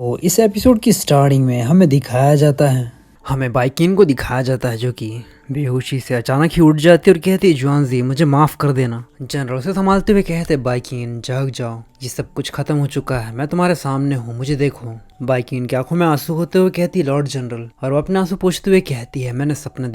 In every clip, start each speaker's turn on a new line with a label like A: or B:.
A: तो इस एपिसोड की स्टार्टिंग में हमें बाइकिन को दिखाया जाता है जो कि बेहोशी से अचानक ही उठ जाती है और कहती है जुआनजी मुझे माफ़ कर देना। जनरल उसे संभालते हुए कहते बाइकिन जाग जाओ, ये सब कुछ खत्म हो चुका है, मैं तुम्हारे सामने हूँ, मुझे देखो। बाइकिन की आंखों में आंसू होते हुए कहती लॉर्ड जनरल, और वो अपने आंसू पोंछते हुए कहती है मैंने सपना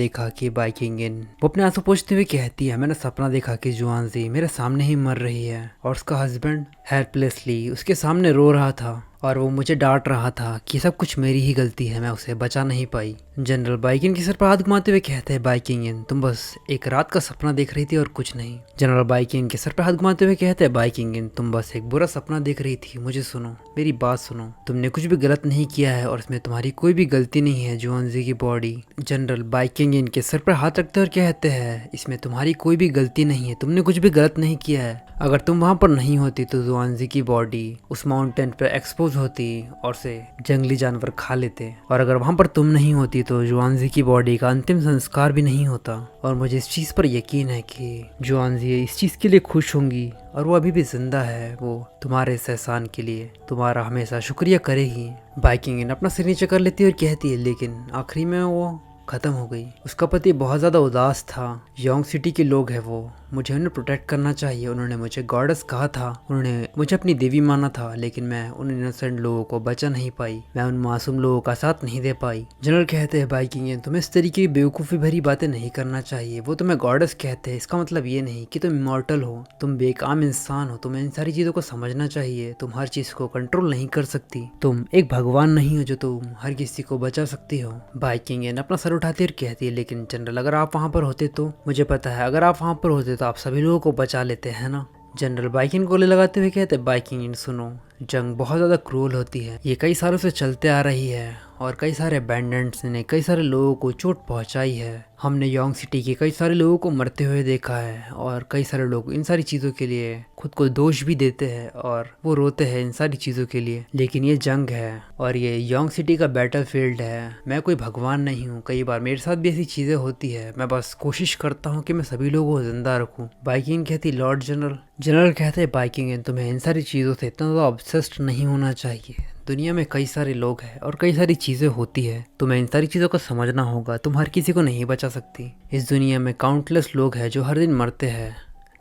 A: देखा कि जुआनजी मेरे सामने ही मर रही है और उसका हस्बैंड हेल्पलेसली उसके सामने रो रहा था और वो मुझे डांट रहा था कि सब कुछ मेरी ही गलती है, मैं उसे बचा नहीं पाई। जनरल बाइकिन के सर पर हाथ घुमाते हुए कहते हैं बाइकिन तुम बस एक रात का सपना देख रही थी और कुछ नहीं। जनरल बाइकिन के सर पर हाथ घुमाते हुए कहते हैं बाइकिन तुम बस एक बुरा सपना देख रही थी, मुझे सुनो, मेरी बात सुनो, तुमने कुछ भी गलत नहीं किया है और इसमें तुम्हारी कोई भी गलती नहीं है जुआनजी की बॉडी। जनरल बाइकिन के सर पर हाथ रखते और कहते हैं इसमें तुम्हारी कोई भी गलती नहीं है, तुमने कुछ भी गलत नहीं किया है। अगर तुम वहां पर नहीं होती तो जुआनजी की बॉडी उस माउंटेन पर एक्सपोज होती और उसे जंगली जानवर खा लेते, और अगर वहां पर तुम नहीं होती तो जुआनजी की बॉडी का अंतिम संस्कार भी नहीं होता। और मुझे इस चीज पर यकीन है कि जुआनजी इस चीज के लिए खुश होंगी और वो अभी भी जिंदा है, वो तुम्हारे इस एहसान के लिए तुम्हारा हमेशा शुक्रिया करेगी। बाइकिंग अपना सिर नीचे कर लेती है और कहती है लेकिन आखिरी में वो खत्म हो गई। उसका पति बहुत ज़्यादा उदास था। योंग सिटी के लोग हैं वो, मुझे उन्हें प्रोटेक्ट करना चाहिए, उन्होंने मुझे गॉडेस कहा था, उन्होंने मुझे अपनी देवी माना था, लेकिन मैं उन इनोसेंट लोगों को बचा नहीं पाई, मैं उन मासूम लोगों का साथ नहीं दे पाई। जनरल कहते हैं बाइकिंग तुम्हें इस तरीके की बेवकूफ़ी भरी बातें नहीं करना चाहिए, वो तुम्हें गॉडेस कहते हैं, इसका मतलब ये नहीं कि तुम इमॉर्टल हो, तुम बेकाम इंसान हो, तुम्हें इन सारी चीज़ों को समझना चाहिए, तुम हर चीज़ को कंट्रोल नहीं कर सकती, तुम एक भगवान नहीं हो जो तुम हर किसी को बचा सकती हो। बाइकिंग अपना सर उठाती और कहती है लेकिन जनरल अगर आप वहाँ पर होते तो, मुझे पता है अगर आप वहाँ पर होते तो आप सभी लोगों को बचा लेते हैं ना। जनरल बाइकिंग गोले लगाते हुए कहते बाइकिंग सुनो, जंग बहुत ज़्यादा क्रूर होती है, ये कई सालों से चलते आ रही है और कई सारे बैंडेंट्स ने कई सारे लोगों को चोट पहुंचाई है। हमने योंग सिटी के कई सारे लोगों को मरते हुए देखा है और कई सारे लोग इन सारी चीज़ों के लिए खुद को दोष भी देते हैं और वो रोते हैं इन सारी चीज़ों के लिए, लेकिन ये जंग है और ये योंग सिटी का बैटल फील्ड है। मैं कोई भगवान नहीं हूँ, कई बार मेरे साथ भी ऐसी चीज़ें होती है, मैं बस कोशिश करता हूँ कि मैं सभी लोगों को जिंदा रखूँ। बाइकिंग कहती लॉर्ड जनरल। जनरल कहते हैं बाइकिंग तुम्हें इन सारी चीज़ों से इतना ज़्यादा ऑब्सेस्ड नहीं होना चाहिए, दुनिया में कई सारे लोग हैं और कई सारी चीज़ें होती है, तुम्हें इन सारी चीज़ों को समझना होगा, तुम हर किसी को नहीं बचा सकती। इस दुनिया में काउंटलेस लोग हैं जो हर दिन मरते हैं,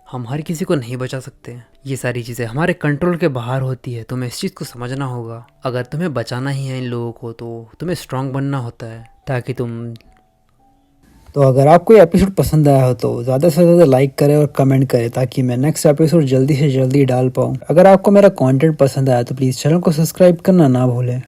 A: हम हर किसी को नहीं बचा सकते, ये सारी चीज़ें हमारे कंट्रोल के बाहर होती है, तुम्हें इस चीज़ को समझना होगा। अगर तुम्हें बचाना ही है इन लोगों को तो तुम्हें स्ट्रांग बनना होता है ताकि तुम। तो अगर आपको ये एपिसोड पसंद आया हो तो ज़्यादा से ज़्यादा लाइक करें और कमेंट करें ताकि मैं नेक्स्ट एपिसोड जल्दी से जल्दी डाल पाऊँ। अगर आपको मेरा कंटेंट पसंद आया तो प्लीज़ चैनल को सब्सक्राइब करना ना भूलें।